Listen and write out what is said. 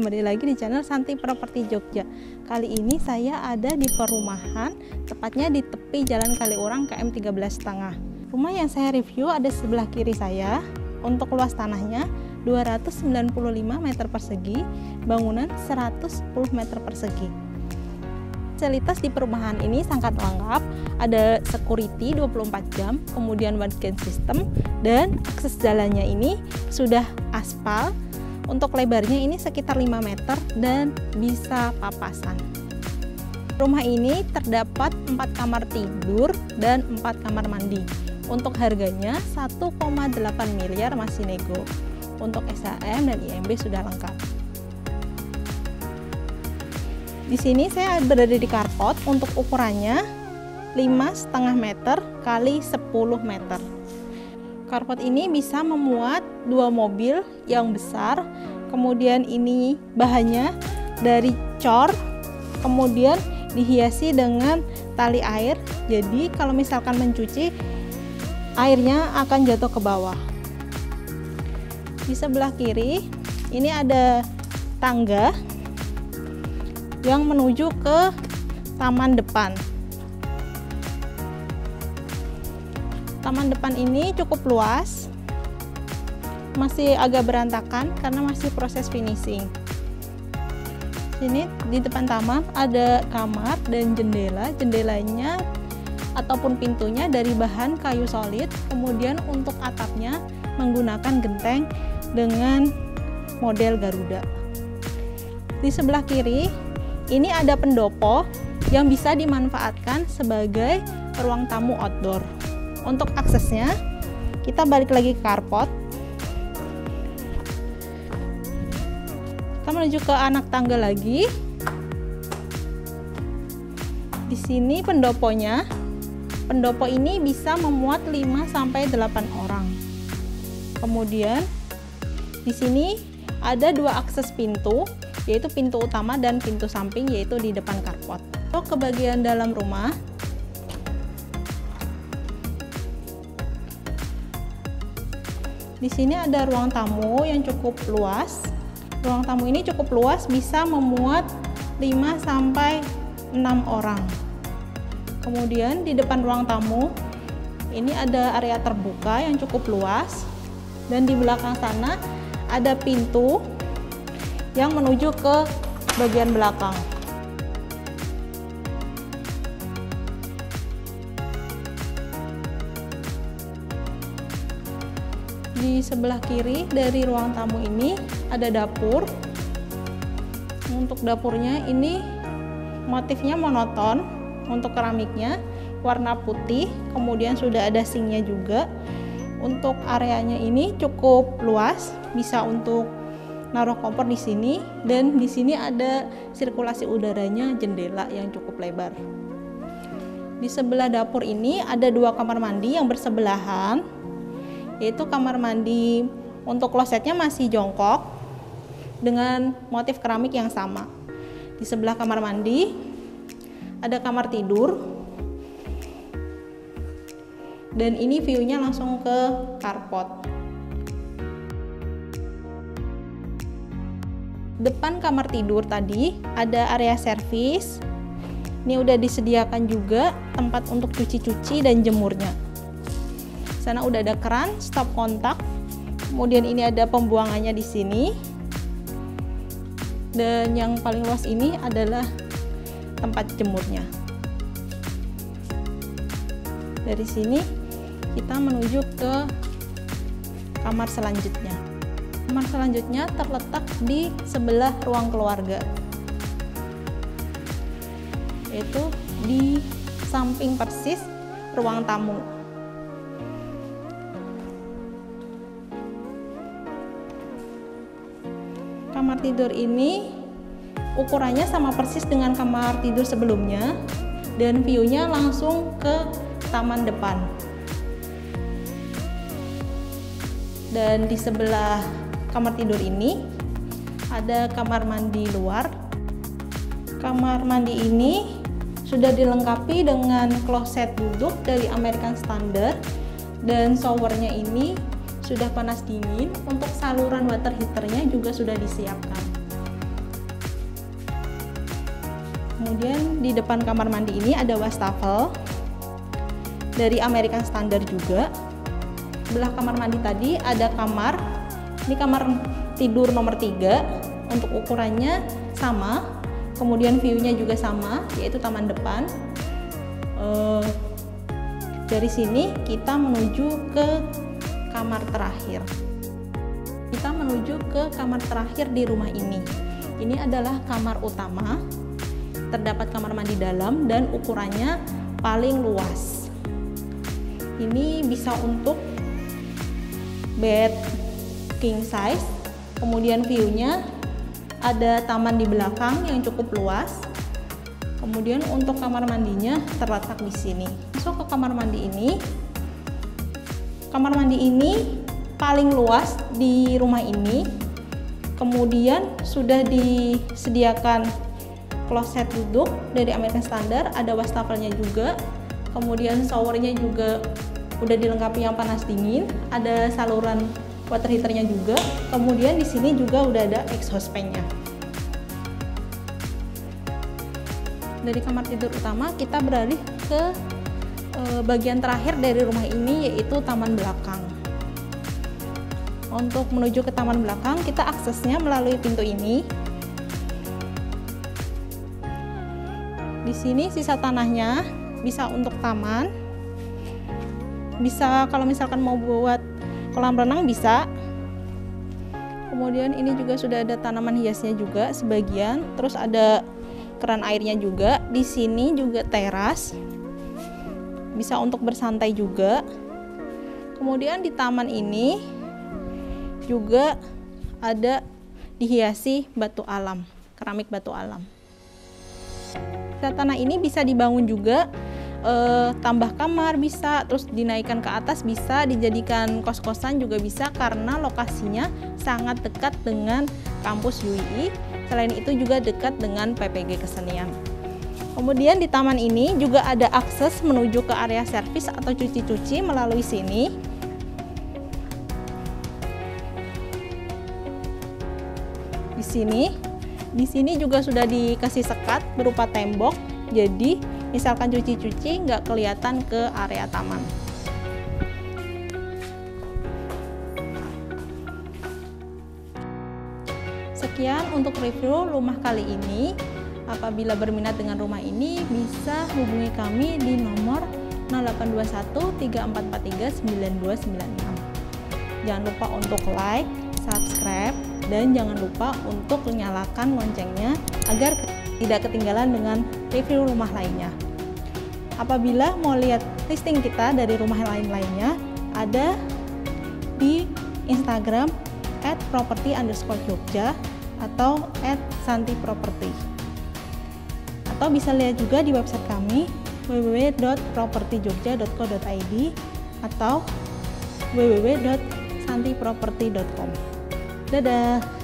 kembali lagi di channel Santi Properti Jogja. Kali ini saya ada di perumahan, tepatnya di tepi Jalan Kaliurang KM 13,5. Rumah yang saya review ada sebelah kiri saya. Untuk luas tanahnya 295 meter persegi, bangunan 110 meter persegi. Fasilitas di perumahan ini sangat lengkap, ada security 24 jam, kemudian warning system, dan akses jalannya ini sudah aspal. Untuk lebarnya ini sekitar 5 meter dan bisa papasan. Rumah ini terdapat 4 kamar tidur dan 4 kamar mandi. Untuk harganya 1,8 miliar masih nego. Untuk SHM dan IMB sudah lengkap. Di sini saya berada di carport. Untuk ukurannya 5,5 meter kali 10 meter. Carport ini bisa memuat 2 mobil yang besar. Kemudian ini bahannya dari cor, kemudian dihiasi dengan tali air. Jadi kalau misalkan mencuci, airnya akan jatuh ke bawah. Di sebelah kiri ini ada tangga yang menuju ke taman depan. Taman depan ini cukup luas, masih agak berantakan karena masih proses finishing. Sini di depan taman ada kamar dan jendela. Jendelanya ataupun pintunya dari bahan kayu solid, kemudian untuk atapnya menggunakan genteng dengan model Garuda. Di sebelah kiri ini ada pendopo yang bisa dimanfaatkan sebagai ruang tamu outdoor. Untuk aksesnya kita balik lagi ke carport. Kita menuju ke anak tangga lagi. Di sini pendoponya. Pendopo ini bisa memuat 5-8 orang. Kemudian di sini ada 2 akses pintu, yaitu pintu utama dan pintu samping, yaitu di depan carport. Ke bagian dalam rumah, di sini ada ruang tamu yang cukup luas. Ruang tamu ini cukup luas, bisa memuat 5-6 orang. Kemudian di depan ruang tamu ini ada area terbuka yang cukup luas, dan di belakang sana ada pintu yang menuju ke bagian belakang. Di sebelah kiri dari ruang tamu ini ada dapur. Untuk dapurnya ini motifnya monoton. Untuk keramiknya warna putih, kemudian sudah ada sinknya juga. Untuk areanya ini cukup luas, bisa untuk naruh kompor di sini, dan di sini ada sirkulasi udaranya, jendela yang cukup lebar. Di sebelah dapur ini ada 2 kamar mandi yang bersebelahan, yaitu kamar mandi untuk klosetnya masih jongkok dengan motif keramik yang sama. Di sebelah kamar mandi ada kamar tidur, dan ini view-nya langsung ke carport. Depan kamar tidur tadi ada area servis. Ini udah disediakan juga tempat untuk cuci-cuci dan jemurnya. Sana udah ada keran stop kontak. Kemudian ini ada pembuangannya di sini. Dan yang paling luas ini adalah tempat jemurnya. Dari sini kita menuju ke kamar selanjutnya. Kamar selanjutnya terletak di sebelah ruang keluarga, yaitu di samping persis ruang tamu. Kamar tidur ini ukurannya sama persis dengan kamar tidur sebelumnya, dan view-nya langsung ke taman depan. Dan di sebelah kamar tidur ini ada kamar mandi luar. Kamar mandi ini sudah dilengkapi dengan kloset duduk dari American Standard, dan showernya ini sudah panas dingin. Untuk saluran water heaternya juga sudah disiapkan. Kemudian di depan kamar mandi ini ada wastafel dari American Standard juga. Sebelah kamar mandi tadi ada kamar. Ini kamar tidur nomor 3. Untuk ukurannya sama. Kemudian view-nya juga sama, yaitu taman depan. Dari sini kita menuju ke kamar terakhir. Kita menuju ke kamar terakhir di rumah ini. Ini adalah kamar utama. Terdapat kamar mandi dalam dan ukurannya paling luas. Ini bisa untuk bed king size. Kemudian view-nya ada taman di belakang yang cukup luas. Kemudian untuk kamar mandinya terletak di sini. Masuk ke kamar mandi ini. Kamar mandi ini paling luas di rumah ini. Kemudian sudah disediakan kloset duduk dari American Standard, ada wastafelnya juga. Kemudian showernya juga udah dilengkapi yang panas dingin, ada saluran water heaternya juga. Kemudian di sini juga udah ada exhaust fan-nya. Dari kamar tidur utama kita beralih ke bagian terakhir dari rumah ini, yaitu taman belakang. Untuk menuju ke taman belakang kita aksesnya melalui pintu ini. Di sini sisa tanahnya bisa untuk taman, bisa kalau misalkan mau buat kolam renang bisa. Kemudian ini juga sudah ada tanaman hiasnya juga sebagian, terus ada keran airnya juga. Di sini juga teras, bisa untuk bersantai juga. Kemudian di taman ini juga ada dihiasi batu alam, keramik batu alam. Tanah ini bisa dibangun juga, tambah kamar bisa, terus dinaikkan ke atas bisa, dijadikan kos-kosan juga bisa karena lokasinya sangat dekat dengan kampus UII. Selain itu juga dekat dengan PPG Kesenian. Kemudian di taman ini juga ada akses menuju ke area servis atau cuci-cuci melalui sini. Di sini juga sudah dikasih sekat berupa tembok, jadi misalkan cuci-cuci nggak kelihatan ke area taman. Sekian untuk review rumah kali ini. Apabila berminat dengan rumah ini, bisa hubungi kami di nomor 0821 3443 9296. Jangan lupa untuk like, subscribe, dan jangan lupa untuk nyalakan loncengnya agar tidak ketinggalan dengan review rumah lainnya. Apabila mau lihat listing kita dari rumah lain-lainnya, ada di Instagram @property_jogja atau @santiproperty. Atau bisa lihat juga di website kami www.propertyjogja.co.id atau www.santiproperty.com. Dadah!